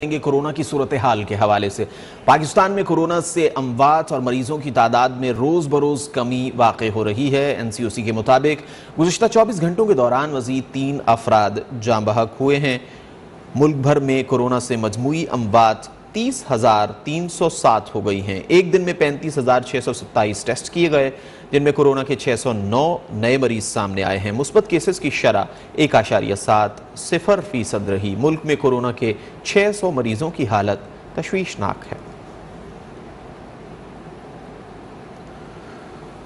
Corona की सूरत हाल के हवाले से पाकिस्तान में कोरोना से अमवात और मरीजों की तादाद में रोज बरोज कमी वाक़ हो रही है। NCOC के मुताबिक गुज़िश्ता 24 घंटों के दौरान मज़ीद 3 अफराद जाँ बहक हुए हैं। मुल्क भर में कोरोना से मजमूई अमवात 30,307 हो गई हैं। एक दिन में 35,627 टेस्ट किए गए, जिनमें कोरोना के 609 नए मरीज सामने आए हैं। मुस्बत केसेस की शरह 1.70% रही। मुल्क में कोरोना के 600 मरीजों की हालत तशवीशनाक है।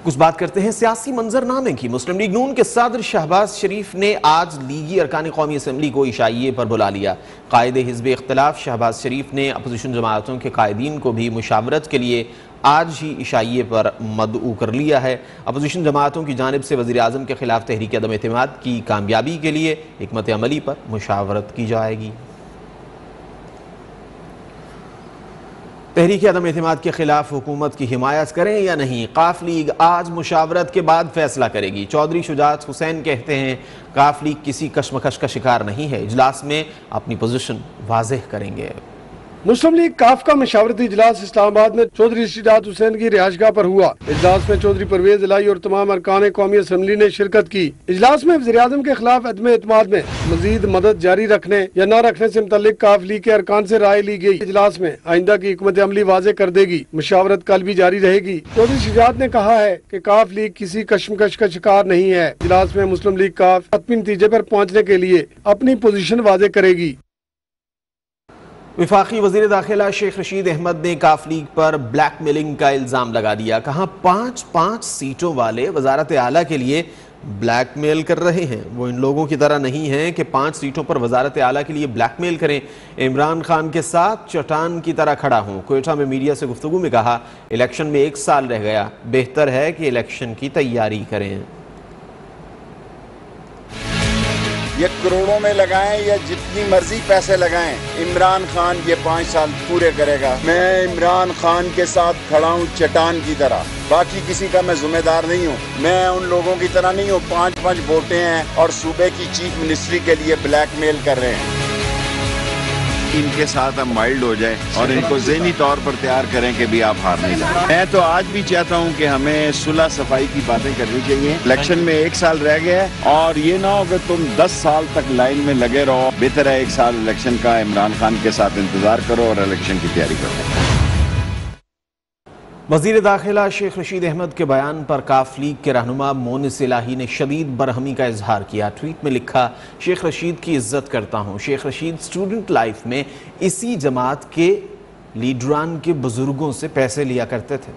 कुछ बात करते हैं सियासी मंजरनामे की। मुस्लिम लीग नून के सदर शहबाज शरीफ ने आज लीगी अरकान कौमी असम्बली को इशाइये पर बुला लिया। कायदे हिज़्ब इख्तिलाफ शहबाज शरीफ ने अपोजिशन जमातों के कायदीन को भी मुशावरत के लिए आज ही इशाइये पर मदऊ कर लिया है। अपोजिशन जमातों की जानिब से वज़ीर आज़म के खिलाफ तहरीक अदम एतमाद की कामयाबी के लिए हिकमत अमली पर मुशावरत की जाएगी। तहरीक अदम एतमाद के खिलाफ हुकूमत की हिमायत करें या नहीं, काफ लीग आज मुशावरत के बाद फैसला करेगी। चौधरी शुजात हुसैन कहते हैं काफ लीग किसी कशमकश का शिकार नहीं है, इजलास में अपनी पोजीशन वाज़ेह करेंगे। मुस्लिम लीग काफ का मशावरती इजलास इस्लामाबाद में चौधरी शुजात हुसैन की रिहायशगाह पर हुआ। इजलास में चौधरी परवेज इलाही और तमाम अरकान कौमी असम्बली ने शिरकत की। इजलास में वज़ीर आज़म के खिलाफ अदम एतमाद में मजीद मदद जारी रखने या न रखने से मुतल्लिक काफ लीग के अरकान से राय ली गई। इजलास में आइंदा की हिकमत अमली वाज़ेह कर देगी। मुशावरत कल भी जारी रहेगी। चौधरी शुजात ने कहा है कि काफ लीग किसी कशमकश का शिकार नहीं है। इजलास में मुस्लिम लीग काफ हतमी नतीजे पर पहुँचने के लिए अपनी पोजीशन वाज़ेह करेगी। वफाकी वज़ीर दाखिला शेख रशीद अहमद ने काफ लीग पर ब्लैकमेलिंग का इल्ज़ाम लगा दिया। कहा 5-5 सीटों वाले वजारत आला के लिए ब्लैकमेल कर रहे हैं। वो इन लोगों की तरह नहीं हैं कि 5 सीटों पर वजारत आला के लिए ब्लैकमेल करें। इमरान खान के साथ चट्टान की तरह खड़ा हूँ। कोयटा में मीडिया से गुफ्तगू में कहा इलेक्शन में 1 साल रह गया, बेहतर है कि इलेक्शन की तैयारी करें। ये करोड़ों में लगाएं या जितनी मर्जी पैसे लगाएं, इमरान खान ये 5 साल पूरे करेगा। मैं इमरान खान के साथ खड़ा हूँ चट्टान की तरह, बाकी किसी का मैं जिम्मेदार नहीं हूँ। मैं उन लोगों की तरह नहीं हूँ 5-5 वोटें हैं और सूबे की चीफ मिनिस्ट्री के लिए ब्लैकमेल कर रहे हैं। इनके साथ हम माइल्ड हो जाए और इनको ज़हनी तौर पर तैयार करें कि भी आप हार नहीं जाए। मैं तो आज भी चाहता हूं कि हमें सुलह सफाई की बातें करनी चाहिए। इलेक्शन में 1 साल रह गया है और ये ना हो कि तुम 10 साल तक लाइन में लगे रहो। बेहतर है 1 साल इलेक्शन का इमरान खान के साथ इंतजार करो और इलेक्शन की तैयारी करो। वज़ीर दाखिला शेख रशीद अहमद के बयान पर काफ लीग के रहनुमा मोनिस इलाही ने शदीद बरहमी का इजहार किया। ट्वीट में लिखा, शेख रशीद की इज्जत करता हूँ। शेख रशीद स्टूडेंट लाइफ में इसी जमात के लीडरान के बुजुर्गों से पैसे लिया करते थे।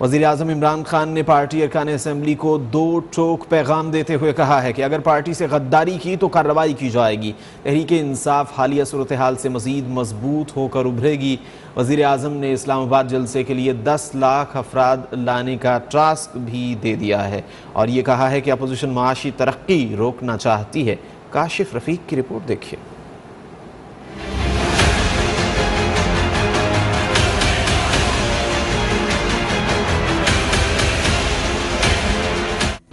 वज़ीर आज़म इमरान खान ने पार्टी अरकान असम्बली को 2 टोक पैगाम देते हुए कहा है कि अगर पार्टी से गद्दारी की तो कार्रवाई की जाएगी। तहरीक इंसाफ हालिया सूरत हाल से मज़ीद मजबूत होकर उभरेगी। वज़ीर आज़म ने इस्लामाबाद जलसे के लिए 10 लाख अफराद लाने का टास्क भी दे दिया है और ये कहा है कि अपोजिशन माशी तरक्की रोकना चाहती है। काशिफ रफ़ीक की रिपोर्ट देखिए।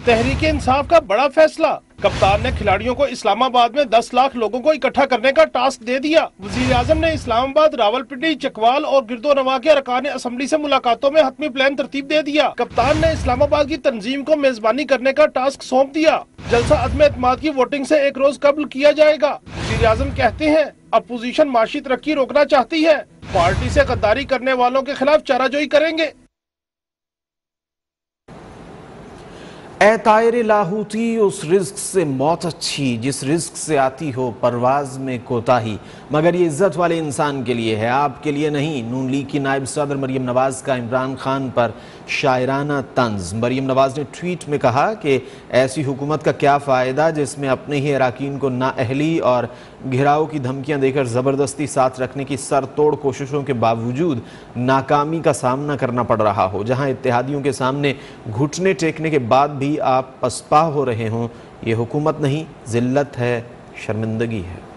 तहरीक इंसाफ का बड़ा फैसला। कप्तान ने खिलाड़ियों को इस्लामाबाद में 10 लाख लोगों को इकट्ठा करने का टास्क दे दिया। वजीर आजम ने इस्लामाबाद, रावलपिंडी, चकवाल और गिरदोनवा के अरकान असम्बली से मुलाकातों में हतमी प्लान तरतीब दे दिया। कप्तान ने इस्लामाबाद की तंजीम को मेजबानी करने का टास्क सौंप दिया। जलसा अदम एतमाद की वोटिंग से 1 रोज कबल किया जाएगा। वजीर आजम कहते हैं अपोजिशन माशी तरक्की रोकना चाहती है। पार्टी से गद्दारी करने वालों के खिलाफ चाराजोई करेंगे। ए तायर लाहूती, उस रिस्क से मौत अच्छी जिस रिस्क से आती हो परवाज में कोताही, मगर ये इज्जत वाले इंसान के लिए है, आपके लिए नहीं। नून लीग की नायब सदर मरियम नवाज का इमरान खान पर शायराना तंज। मरियम नवाज ने ट्वीट में कहा कि ऐसी हुकूमत का क्या फ़ायदा जिसमें अपने ही अराकीन को नाअहली और घिराव की धमकियां देकर ज़बरदस्ती साथ रखने की सर तोड़ कोशिशों के बावजूद नाकामी का सामना करना पड़ रहा हो। जहां इत्तेहादियों के सामने घुटने टेकने के बाद भी आप पसपा हो रहे हों, ये हुकूमत नहीं, जिल्लत है, शर्मिंदगी है।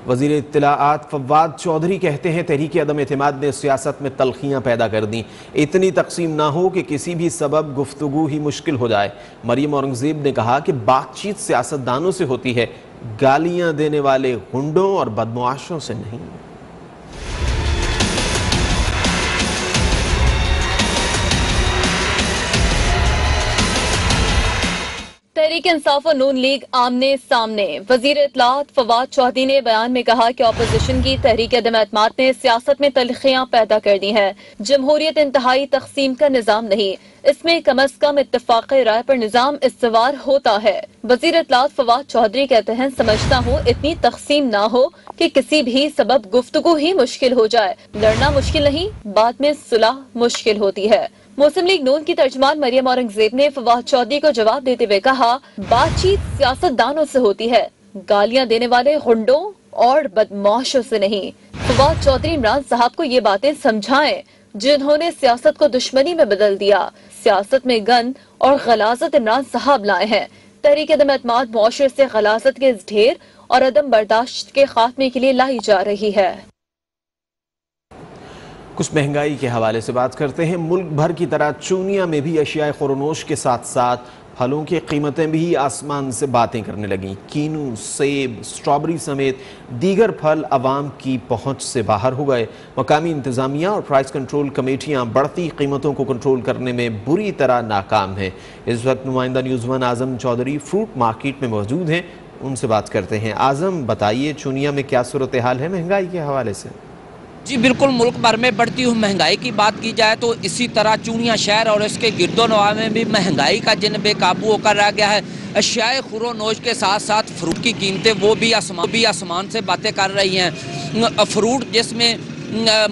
वजीर इत्तलाआत फवाद चौधरी कहते हैं तहरीक अदम एतमाद ने सियासत में तलखियाँ पैदा कर दी, इतनी तकसीम ना हो कि किसी भी सबब गुफ्तगू ही मुश्किल हो जाए। मरियम औरंगजेब ने कहा कि बातचीत सियासतदानों से होती है, गालियाँ देने वाले गुंडों और बदमाशों से नहीं। तहरीक इंसाफ और नून लीग आमने सामने। वजीर इत्तलाआत फवाद चौधरी ने बयान में कहा कि अपोजिशन की तहरीक अदम एतमाद ने सियासत में तलखियां पैदा कर दी हैं। जमहूरियत इंतहाई तकसीम का निजाम नहीं, इसमें कम अज कम इत्तफाक राय पर निजाम इस्तवार होता है। वजीर इत्तलाआत फवाद चौधरी कहते हैं, समझता हूँ इतनी तकसीम ना हो कि किसी भी सबब गुफ्तगू ही मुश्किल हो जाए। लड़ना मुश्किल नहीं, बाद में सुलह मुश्किल होती है। मुस्लिम लीग नून की तर्जमान मरियम औरंगजेब ने फवाद चौधरी को जवाब देते हुए कहा, बातचीत सियासतदानों से होती है, गालियां देने वाले गुंडों और बदमाशों से नहीं। फवाद चौधरी इमरान साहब को ये बातें समझाएं जिन्होंने सियासत को दुश्मनी में बदल दिया। सियासत में गंद और गलाजत इमरान साहब लाए हैं। तहरीक अदम एतमाद मुआशरे से गलाजत के इस ढेर और अदम बर्दाश्त के खात्मे के लिए लाई जा रही है। कुछ महंगाई के हवाले से बात करते हैं। मुल्क भर की तरह चूनिया में भी अशियाए खुरनोश के साथ साथ फलों की कीमतें भी आसमान से बातें करने लगीं। कीनू, सेब, स्ट्रॉबेरी समेत दीगर फल अवाम की पहुंच से बाहर हो गए। मकामी इंतजामिया और प्राइस कंट्रोल कमेटियां बढ़ती कीमतों को कंट्रोल करने में बुरी तरह नाकाम हैं। इस वक्त नुमाइंदा न्यूज़ वन आज़म चौधरी फ्रूट मार्केट में मौजूद हैं, उनसे बात करते हैं। आज़म, बताइए चूनिया में क्या सूरत हाल है महंगाई के हवाले से? जी बिल्कुल, मुल्क भर में बढ़ती हुई महंगाई की बात की जाए तो इसी तरह चूनिया शहर और इसके गिरदोनवा में भी महंगाई का जिन बेकाबू होकर रह गया है। अशियाए खुरोनोश के साथ साथ फ्रूट की कीमतें वो भी आसमान से बातें कर रही हैं। फ्रूट जिसमें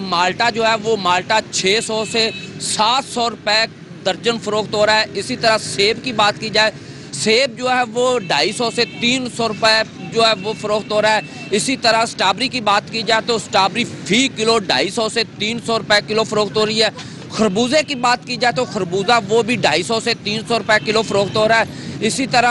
माल्टा जो है वो माल्टा 600 से 700 रुपये दर्जन फरोख्त हो रहा है। इसी तरह सेब की बात की जाए, सेब जो है वो 250 से 300 रुपये जो है वो फरोख्त हो रहा है। इसी तरह स्ट्रॉबेरी की बात की जाए तो स्ट्रॉबेरी फी किलो 250 से 300 रुपये किलो फरोख्त हो रही है। खरबूजे की बात की जाए तो खरबूजा वो भी 250 से 300 रुपये किलो फरोख्त हो रहा है। इसी तरह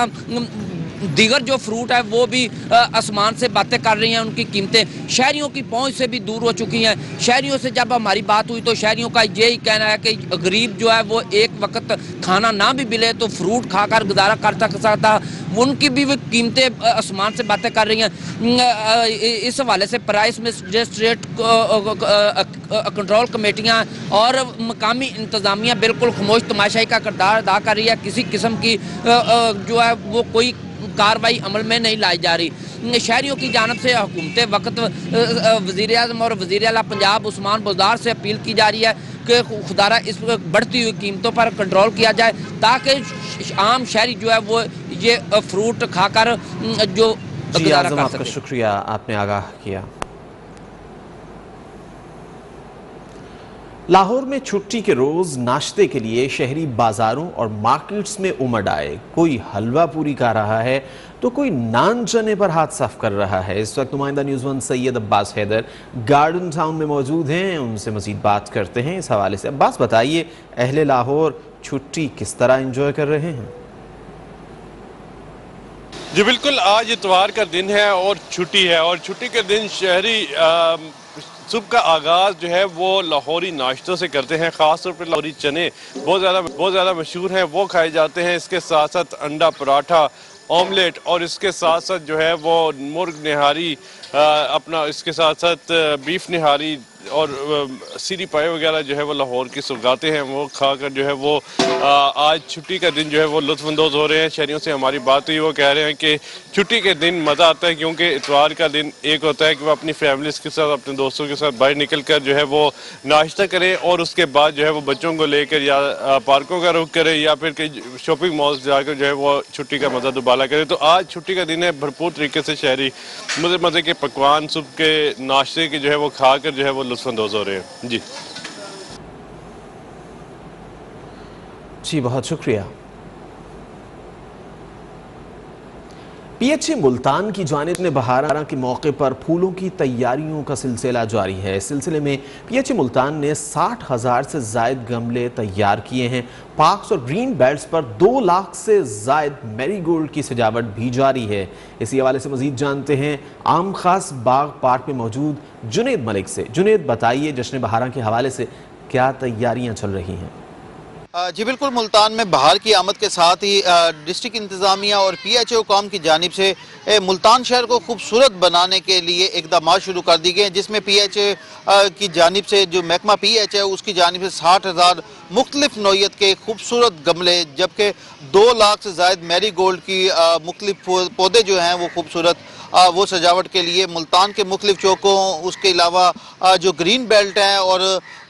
दीगर जो फ्रूट है वो भी आसमान से बातें कर रही हैं। उनकी कीमतें शहरियों की पहुंच से भी दूर हो चुकी हैं। शहरियों से जब हमारी बात हुई तो शहरियों का यही कहना है कि गरीब जो है वो एक वक्त खाना ना भी मिले तो फ्रूट खाकर गुजारा कर सकता। उनकी भी कीमतें आसमान से बातें कर रही हैं। इस हवाले से प्राइस में स्टेट कंट्रोल कमेटियाँ और मकामी इंतज़ामिया बिल्कुल खामोश तमाशाई का किरदार अदा कर रही है। किसी किस्म की जो है वो कोई कार्रवाई अमल में नहीं लाई जा रही। शहरियों की जानब से हुकूमत वक्त वज़ीर आज़म और वज़ीर आला पंजाब उस्मान बुज़दार से अपील की जा रही है कि खुदारा इस बढ़ती हुई कीमतों पर कंट्रोल किया जाए ताकि आम शहरी जो है वो ये फ्रूट खाकर जो गुजारा कर सके। शुक्रिया, आपने आगाह किया। लाहौर में छुट्टी के रोज नाश्ते के लिए शहरी बाजारों और मार्केट्स में उमड़ आए। कोई हलवा पूरी खा रहा है तो कोई नान चने पर हाथ साफ कर रहा है। इस वक्त नुमाइंदा न्यूज़ वन सैयद अब्बास हैदर गार्डन टाउन में मौजूद हैं, उनसे मजीद बात करते हैं इस हवाले से। अब्बास, बताइए अहले लाहौर छुट्टी किस तरह एंजॉय कर रहे हैं? जी बिल्कुल, आज इतवार का दिन है और छुट्टी है और छुट्टी के दिन शहरी सुबह का आगाज़ जो है वो लाहौरी नाश्तों से करते हैं। ख़ास तौर पर लाहौरी चने बहुत ज़्यादा मशहूर हैं, वो खाए जाते हैं। इसके साथ साथ अंडा पराठा, ऑमलेट और इसके साथ साथ जो है वो मुर्ग निहारी, अपना इसके साथ साथ बीफ निहारी और सीरी पाए वगैरह जो है वो लाहौर की सौगातें हैं, वो खाकर जो है वो आज छुट्टी का दिन जो है वो लुत्फ़अंदोज़ हो रहे हैं। शहरियों से हमारी बात हुई, वो कह रहे हैं कि छुट्टी के दिन मज़ा आता है क्योंकि इतवार का दिन एक होता है कि वो अपनी फैमिलीज़ के साथ, अपने दोस्तों के साथ बाहर निकल कर जो है वो नाश्ता करें और उसके बाद जो है वो बच्चों को लेकर या पार्कों का रुख करें या फिर कई शॉपिंग मॉल्स जाकर जो है वो छुट्टी का मज़ा दुबाला करें। तो आज छुट्टी का दिन है, भरपूर तरीके से शहरी मज़े के पकवान सुबह के नाश्ते के जो है वो खाकर जो है वो लुत्फ़अंदोज़ हो रहे हैं। जी बहुत शुक्रिया। पीएचए मुल्तान की जानिब ने बहारा के मौके पर फूलों की तैयारियों का सिलसिला जारी है। इस सिलसिले में पीएचए मुल्तान ने 60,000 से जायद गमले तैयार किए हैं। पार्क्स और ग्रीन बेल्ट्स पर 2 लाख से जायद मैरीगोल्ड की सजावट भी जारी है। इसी हवाले से मजीद जानते हैं आम खास बाग पार्क में मौजूद जुनेद मलिक से। जुनेद, बताइए जश्न बहारा के हवाले से क्या तैयारियां चल रही हैं? जी बिल्कुल, मुल्तान में बहार की आमद के साथ ही डिस्ट्रिक्ट इंतज़ामिया और पीएचए हुकाम की जानिब से मुल्तान शहर को खूबसूरत बनाने के लिए इक़दाम शुरू कर दिए गए हैं, जिसमें पीएचए की जानिब से जो महकमा पीएचए है उसकी जानिब से 60,000 मुख्तलिफ नौइयत के खूबसूरत गमले, जबकि 2 लाख से ज़ायद मैरी गोल्ड की मुख्तलिफ पौधे जो हैं वो खूबसूरत वो सजावट के लिए मुल्तान के मुख्तलिफ चौकों, उसके अलावा जो ग्रीन बेल्ट हैं और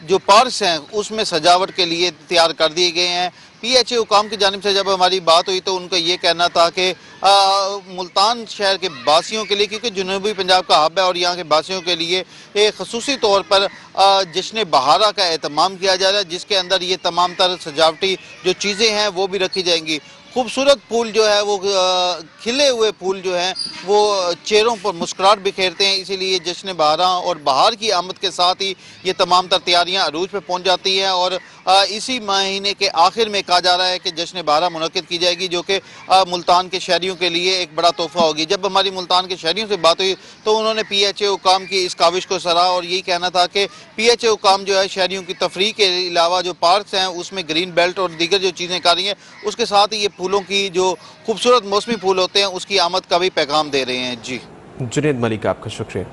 जो पार्क्स हैं उसमें सजावट के लिए तैयार कर दिए गए हैं। पीएचए हुकाम की जानिब से जब हमारी बात हुई तो उनका ये कहना था कि मुल्तान शहर के बासियों के लिए, क्योंकि जनूबी पंजाब का हब है और यहाँ के बासियों के लिए एक खसूसी तौर पर जश्न बहारा का एहतमाम किया जा रहा है, जिसके अंदर ये तमाम तर सजावटी जो चीज़ें हैं वो भी रखी जाएंगी। खूबसूरत फूल जो है वो खिले हुए फूल जो हैं वो चेहरों पर मुस्कुराहट बिखेरते हैं, इसीलिए जश्न बहारा और बहार की आमद के साथ ही ये तमाम तर तैयारियाँ अरूज पे पहुँच जाती हैं और इसी महीने के आखिर में कहा जा रहा है कि जश्न बहारा मुनक़िद की जाएगी, जो कि मुल्तान के शहरियों के लिए एक बड़ा तोहफ़ा होगी। जब हमारी मुल्तान के शहरियों से बात हुई तो उन्होंने पीएचए हुकाम की इस काविश को सराहा और यही कहना था कि पीएचए हुकाम जो है शहरियों की तफरीह के अलावा जो पार्क्स हैं उसमें ग्रीन बेल्ट और दीगर जो चीज़ें कर रही हैं, उसके साथ ही ये फूलों की जो खूबसूरत मौसमी फूल होते हैं उसकी आमद का भी पैगाम दे रहे हैं। जी जुनेद मलिक, आपका शुक्रिया।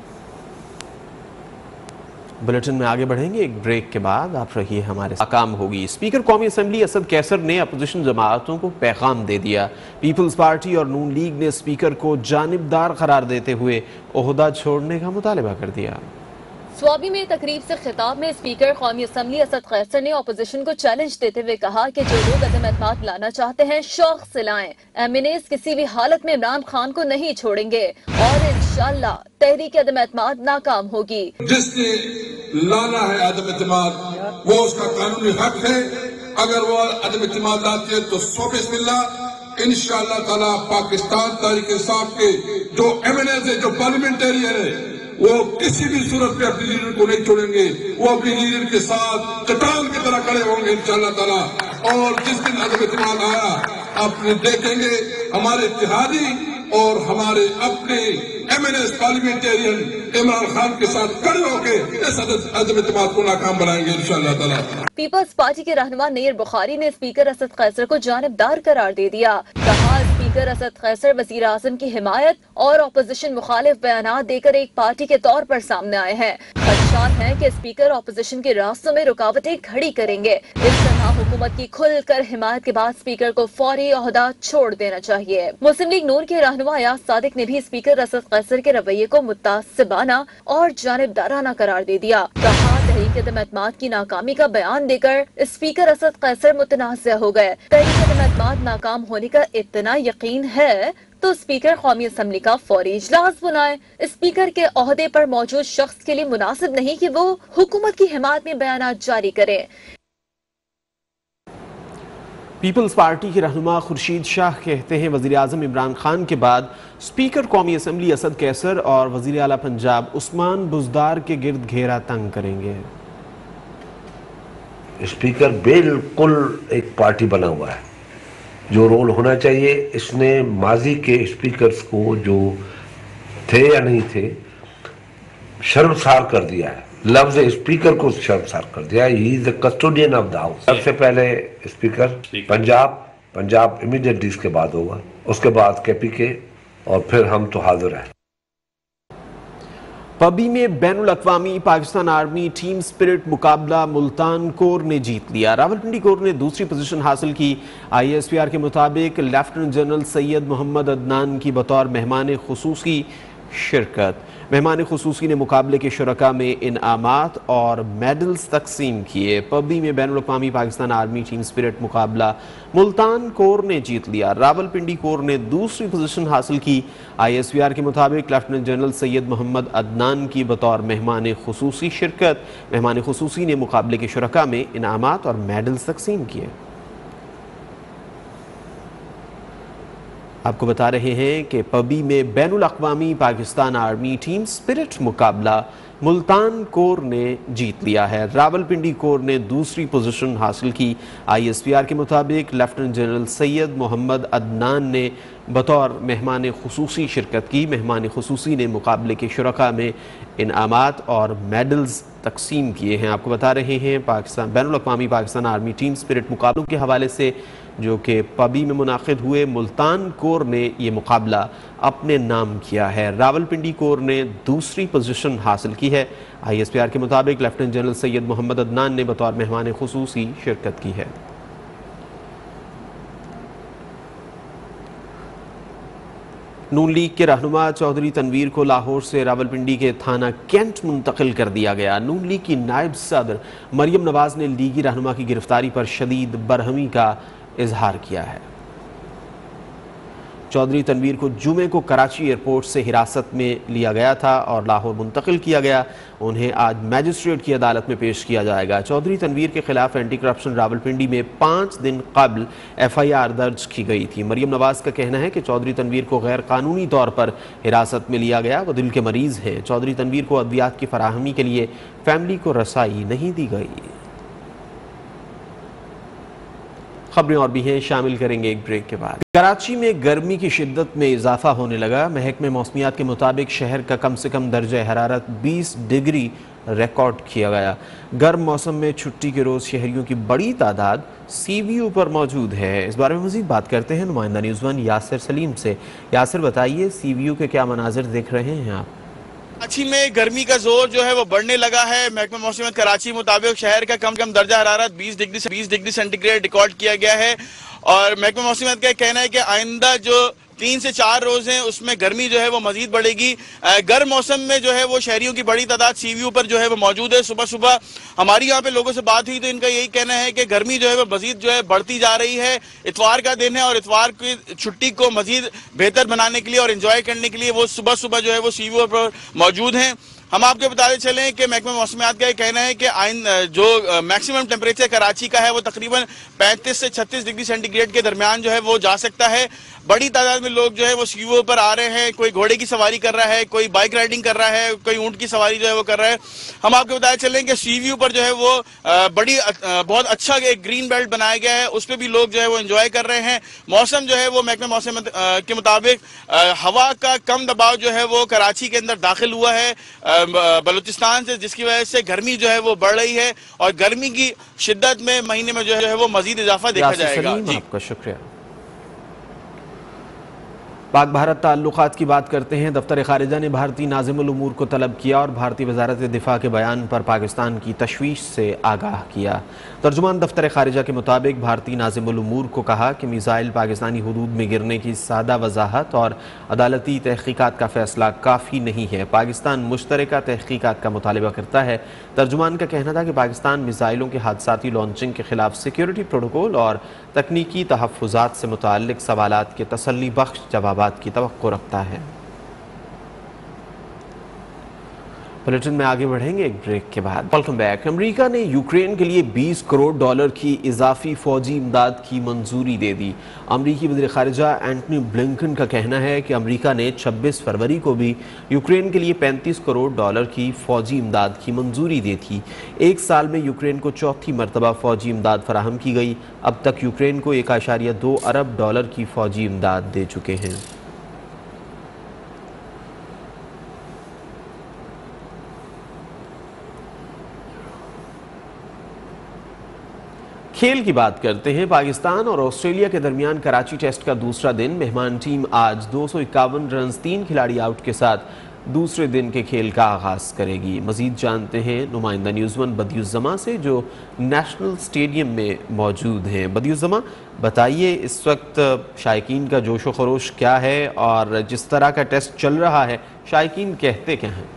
बुलेटिन में आगे बढ़ेंगे एक ब्रेक के बाद। आप रहिए हमारे साथ। काम होगी। स्पीकर कौमी असम्बली असद कैसर ने अपोजिशन जमातों को पैगाम दे दिया। पीपल्स पार्टी और नून लीग ने स्पीकर को जानिबदार करार देते हुए ओहदा छोड़ने का मुतालबा कर दिया। स्वाबी में तकरीब से खिताब में स्पीकर कौमी असम्बली असद कैसर ने अपोजिशन को चैलेंज देते हुए कहा कि जो लोग अदम एतमाद लाना चाहते हैं शौक से लाएं। एमएनएस किसी भी हालत में इमरान खान को नहीं छोड़ेंगे और इंशाअल्लाह तहरीक अदम एतमाद नाकाम होगी। जिसने लाना है अदम एतमाद वो उसका कानूनी हक है। अगर वो अदम एतमाद लाती है तो सो बिस्मिल्लाह, इंशाअल्लाह ताला पाकिस्तान तहरीक इंसाफ के जो एमएनएस है, जो पार्लियामेंटेरियन है, वो किसी भी सूरत पे अपने लीडर को नहीं छोड़ेंगे। वो अपने लीडर के साथ चट्टान की तरह खड़े होंगे इंशाअल्लाह ताला। और जिस दिन अदम एतमाद आया आपने देखेंगे हमारे इत्तेहादी और हमारे अपने एमएनएस पार्लियामेंटेरियन इमरान खान के साथ खड़े होकर इस अदम एतमाद को नाकाम बनाएंगे इंशाअल्लाह ताला। पीपल्स पार्टी के रहनुमा नईर बुखारी ने स्पीकर असद कैसर को जानिबदार करार दे दिया। कहा स्पीकर असद कैसर वजीर आजम की हिमायत और अपोजिशन मुखालिफ बयानात देकर एक पार्टी के तौर पर सामने आए हैं। खदशान है कि स्पीकर अपोजिशन के रास्तों में रुकावटें खड़ी करेंगे। इस तरह हुकूमत की खुलकर हिमायत के बाद स्पीकर को फौरी ओहदा छोड़ देना चाहिए। मुस्लिम लीग नून के रहनुमा अयाज सादिक ने भी स्पीकर असद कैसर के रवैये को मुतासिबाना और जानिबदाराना करार दे दिया। कहा तहरीक अदम एतमाद की नाकामी का बयान देकर स्पीकर असद कैसर मुतनाज़ हो गए। तहरीक अदम एतमाद नाकाम होने का इतना यकीन है तो स्पीकर कौमी असम्बली का फौरी इजलास बुलाए। स्पीकर के ओहदे पर मौजूद शख्स के लिए मुनासिब नहीं कि वो हुकूमत की हिमायत में बयानात जारी करे। पीपल्स पार्टी के रहनुमा खुर्शीद शाह कहते हैं वज़ीर आज़म इमरान खान के बाद स्पीकर कौमी असम्बली असद कैसर और वज़ीर आला पंजाब उस्मान बुज़दार के गिर्द घेरा तंग करेंगे। स्पीकर बिल्कुल एक पार्टी बना हुआ है, जो रोल होना चाहिए इसने माजी के स्पीकर्स को जो थे या नहीं थे शर्मसार कर दिया है। लफ्ज स्पीकर को शर्मसार कर दिया है। He is the custodian of the house. सबसे पहले स्पीकर पंजाब इमीडिएटली इसके बाद होगा, उसके बाद केपीके और फिर हम तो हाजिर हैं। पबी में बैनुल अक़वामी पाकिस्तान आर्मी टीम स्पिरिट मुकाबला मुल्तान कोर ने जीत लिया। रावलपिंडी कोर ने दूसरी पोजीशन हासिल की। ISPR के मुताबिक लेफ्टिनेंट जनरल सैयद मोहम्मद अदनान की बतौर मेहमान खुसूसी शिरकत। मेहमान खुसूसी ने मुकाबले के शुरका में इनामात और मेडल्स तकसीम किए। पबी में बैनुल अक़वामी पाकिस्तान आर्मी टीम स्पिरिट मुकाबला मुल्तान कोर ने जीत लिया। रावलपिंडी कोर ने दूसरी पोजीशन हासिल की। ISPR के मुताबिक लेफ्टिनेंट जनरल सैयद मोहम्मद अदनान की बतौर मेहमान खुसूसी शिरकत। मेहमान खुसूसी ने मुकाबले के शुरका में इनामात और मेडल्स तकसीम किए। आपको बता रहे हैं कि पबी में बैनुल अक़वामी पाकिस्तान आर्मी टीम स्पिरिट मुकाबला मुल्तान कोर ने जीत लिया है। रावलपिंडी कोर ने दूसरी पोजीशन हासिल की। ISPR के मुताबिक लेफ्टिनेंट जनरल सैयद मोहम्मद अदनान ने बतौर मेहमान खुसूसी शिरकत की। मेहमान खुसूसी ने मुकाबले के शुरका में इनामात और मेडल्स तकसीम किए हैं। आपको बता रहे हैं पाकिस्तान बैनुल अक़वामी पाकिस्तान आर्मी टीम स्पिरिट मुकाबलों के हवाले से जो कि पबी में मुनाकिद हुए, मुल्तान कोर ने ये मुकाबला अपने नाम किया है। रावलपिंडी कोर ने दूसरी पोजीशन हासिल की है। ISPR के मुताबिक लेफ्टिनेंट जनरल सैयद मोहम्मद अदनान ने बतौर मेहमान खुसूसी शिरकत की है। नून लीग के रहनुमा चौधरी तनवीर को लाहौर से रावलपिंडी के थाना कैंट मुंतकिल कर दिया गया। नून लीग की नायब सदर मरियम नवाज ने लीगी रहनुमा की गिरफ्तारी पर शदीद बरहमी का इजहार किया है। चौधरी तनवीर को जुमे को कराची एयरपोर्ट से हिरासत में लिया गया था और लाहौर मुंतकिल किया गया। उन्हें आज मैजिस्ट्रेट की अदालत में पेश किया जाएगा। चौधरी तनवीर के खिलाफ एंटी करप्शन रावलपिंडी में 5 दिन कबल FIR दर्ज की गई थी। मरियम नवाज का कहना है कि चौधरी तनवीर को गैर कानूनी तौर पर हिरासत में लिया गया। वो दिल के मरीज हैं। चौधरी तनवीर को अद्वियात की फराहमी के लिए फैमिली को रसाई नहीं दी गई। खबरें और भी हैं, शामिल करेंगे एक ब्रेक के बाद। कराची में गर्मी की शिद्दत में इजाफा होने लगा। महकमे मौसमियात के मुताबिक शहर का कम से कम दर्जा हरारत 20 डिग्री रिकॉर्ड किया गया। गर्म मौसम में छुट्टी के रोज़ शहरियों की बड़ी तादाद CVU पर मौजूद है। इस बारे में मज़ीद बात करते हैं नुमाइंदा न्यूज़ वन यासिर सलीम से। यासिर, बताइए CVU के क्या मनाजिर देख रहे हैं आप? कराची में गर्मी का जोर जो है वो बढ़ने लगा है। महकमा मौसमियात कराची मुताबिक शहर का कम दर्जा हरारत 20 डिग्री सेंटीग्रेड रिकॉर्ड किया गया है और महकमा मौसमियात का कहना है कि आइंदा जो 3 से 4 रोज हैं उसमें गर्मी जो है वो मजीद बढ़ेगी। गर्म मौसम में जो है वो शहरियों की बड़ी तादाद CVU पर जो है वो मौजूद है। सुबह सुबह हमारी यहाँ पे लोगों से बात हुई तो इनका यही कहना है कि गर्मी जो है वो मजीद जो है बढ़ती जा रही है। इतवार का दिन है और इतवार की छुट्टी को मजीद बेहतर बनाने के लिए और एंजॉय करने के लिए वो सुबह सुबह जो है वो CVU पर मौजूद हैं। हम आपको बताते चलें कि महकमा मौसमियात का ये कहना है कि जो मैक्सिमम टेम्परेचर कराची का है वो तकरीबन 35 से 36 डिग्री सेंटीग्रेड के दरमियान जो है वो जा सकता है। बड़ी तादाद में लोग जो है वो CVU पर आ रहे हैं। कोई घोड़े की सवारी कर रहा है, कोई बाइक राइडिंग कर रहा है, कोई ऊंट की सवारी जो है वो कर रहा है। हम आपको बताते चलें कि CVU पर जो है वो बहुत अच्छा एक ग्रीन बेल्ट बनाया गया है, उस पर भी लोग जो है वो एंजॉय कर रहे हैं। मौसम जो है वो महकमा मौसम के मुताबिक हवा का कम दबाव जो है वो कराची के अंदर दाखिल हुआ है बलूचिस्तान से, जिसकी वजह से गर्मी जो है वो बढ़ रही है और गर्मी की शिद्दत में महीने में जो है वो मजीद इजाफा देखा जाएगा। आपका शुक्रिया। पाक भारत ताल्लुकात की बात करते हैं। दफ्तर खारिजा ने भारतीय नाज़िमुल उमूर को तलब किया और भारतीय वजारत दिफा के बयान पर पाकिस्तान की तशवीश से आगाह किया। तर्जुमान दफ्तर खारिजा के मुताबिक भारतीय नाज़िमुल उमूर को कहा कि मिसाइल पाकिस्तानी हुदूद में गिरने की सादा वजाहत और अदालती तहकीकात का फैसला काफ़ी नहीं है। पाकिस्तान मुश्तरका तहकीकात का मुतालबा करता है। तर्जुमान का कहना था कि पाकिस्तान मिसाइलों के हादसाती लॉन्चिंग के खिलाफ सिक्योरिटी प्रोटोकॉल और तकनीकी तहफ़्फ़ुज़ात से मुताल्लिक़ सवालात के तसल्ली बख्श जवाबात की तवक्को रखता है। बुलेटिन में आगे बढ़ेंगे एक ब्रेक के बाद। Welcome back. अमेरिका ने यूक्रेन के लिए $20 करोड़ की इजाफी फौजी इमदाद की मंजूरी दे दी। अमरीकी वज़ीर ख़ारिजा एंटनी ब्लिंकन का कहना है कि अमेरिका ने 26 फरवरी को भी यूक्रेन के लिए $35 करोड़ की फौजी इमदाद की मंजूरी दी थी। एक साल में यूक्रेन को चौथी मरतबा फौजी इमदाद फराहम की गई। अब तक यूक्रेन को $1.2 अरब की फौजी इमदाद दे चुके हैं। खेल की बात करते हैं। पाकिस्तान और ऑस्ट्रेलिया के दरमियान कराची टेस्ट का दूसरा दिन। मेहमान टीम आज 251 रन 3 खिलाड़ी आउट के साथ दूसरे दिन के खेल का आगाज करेगी। मजीद जानते हैं नुमाइंदा न्यूज़ वन बदियुज़्ज़मा से जो नेशनल स्टेडियम में मौजूद हैं। बदियुज़्ज़मा, बताइए इस वक्त शायकीन का जोश व खरोश क्या है और जिस तरह का टेस्ट चल रहा है शायकीन कहते क्या हैं?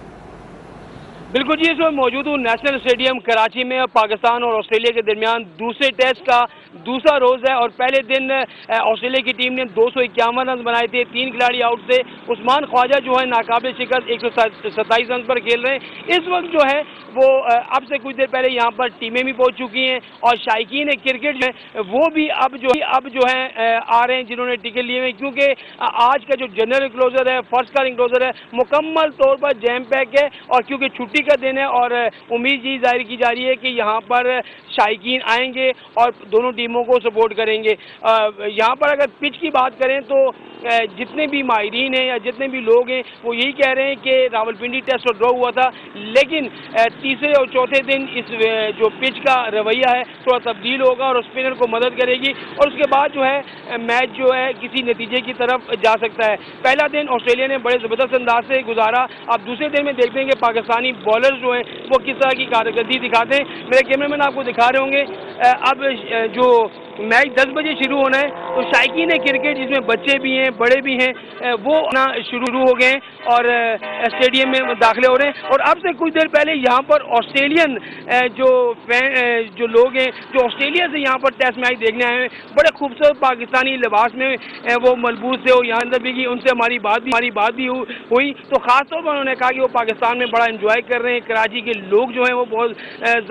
बिल्कुल जी, इस वक्त मौजूद हूँ नेशनल स्टेडियम कराची में। पाकिस्तान और ऑस्ट्रेलिया के दरमियान दूसरे टेस्ट का दूसरा रोज है और पहले दिन ऑस्ट्रेलिया की टीम ने 251 रन बनाए थे, 3 खिलाड़ी आउट थे। उस्मान ख्वाजा जो है नाकाबिल शिकस्त 127 रन पर खेल रहे हैं। इस वक्त जो है वो अब से कुछ देर पहले यहाँ पर टीमें भी पहुँच चुकी हैं और शायकीन क्रिकेट जो है वो भी अब जो है आ रहे हैं जिन्होंने टिकट लिए हुए, क्योंकि आज का जो जनरल क्लोजर है, फर्स्ट का क्लोजर है, मुकम्मल तौर पर जैम पैक है। और क्योंकि छुट्टी का दिन है और उम्मीद ये जाहिर की जा रही है कि यहाँ पर शायकीन आएंगे और दोनों टीमों को सपोर्ट करेंगे। यहाँ पर अगर पिच की बात करें तो जितने भी माहिरीन हैं या जितने भी लोग हैं वो यही कह रहे हैं कि रावलपिंडी टेस्ट और ड्रॉ हुआ था, लेकिन तीसरे और चौथे दिन इस जो पिच का रवैया है थोड़ा तब्दील होगा और स्पिनर को मदद करेगी और उसके बाद जो है मैच जो है किसी नतीजे की तरफ जा सकता है। पहला दिन ऑस्ट्रेलिया ने बड़े ज़बरदस्त अंदाज से गुजारा। अब दूसरे दिन में देखते हैं कि पाकिस्तानी बॉलर जो हैं वो किस तरह की कारकर्दगी दिखाते हैं। मेरे कैमरामैन आपको दिखा रहे होंगे। अब जो मैच 10 बजे शुरू होना है तो शायकीन क्रिकेट जिसमें बच्चे भी हैं बड़े भी हैं वो ना शुरू हो गए और स्टेडियम में दाखिले हो रहे हैं। और अब से कुछ देर पहले यहाँ पर ऑस्ट्रेलियन जो लोग हैं जो ऑस्ट्रेलिया से यहाँ पर टेस्ट मैच देखने आए हैं, बड़े खूबसूरत पाकिस्तानी लिबास में वो मलबूस थे। और यहाँ तक भी कि उनसे हमारी बात भी हुई तो ख़ासतौर पर उन्होंने कहा कि वो पाकिस्तान में बड़ा इंजॉय कर रहे हैं। कराची के लोग जो हैं वो बहुत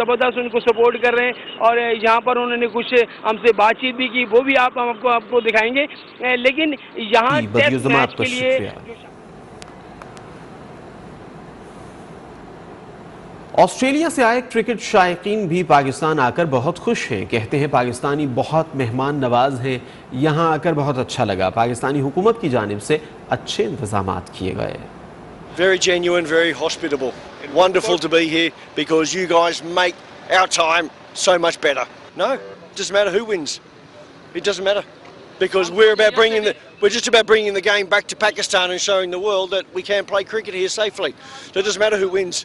ज़बरदस्त उनको सपोर्ट कर रहे हैं और यहाँ पर उन्होंने कुछ हमसे बातचीत भी की, वो भी आपको दिखाएंगे। लेकिन यहाँ टेस्ट मैच के लिए ऑस्ट्रेलिया से आए क्रिकेट शायकीन भी पाकिस्तान आकर बहुत खुश हैं। कहते हैं पाकिस्तानी बहुत मेहमान नवाज हैं, यहाँ आकर बहुत अच्छा लगा। पाकिस्तानी हुकूमत की जानिब से अच्छे इंतजामात किए गए। Very genuine, very hospitable. Wonderful to be here because you guys make our time so much better. No, it doesn't matter who wins. It doesn't matter because we're just about bringing the game back to Pakistan and showing the world that we can play cricket here safely. So it doesn't matter who wins.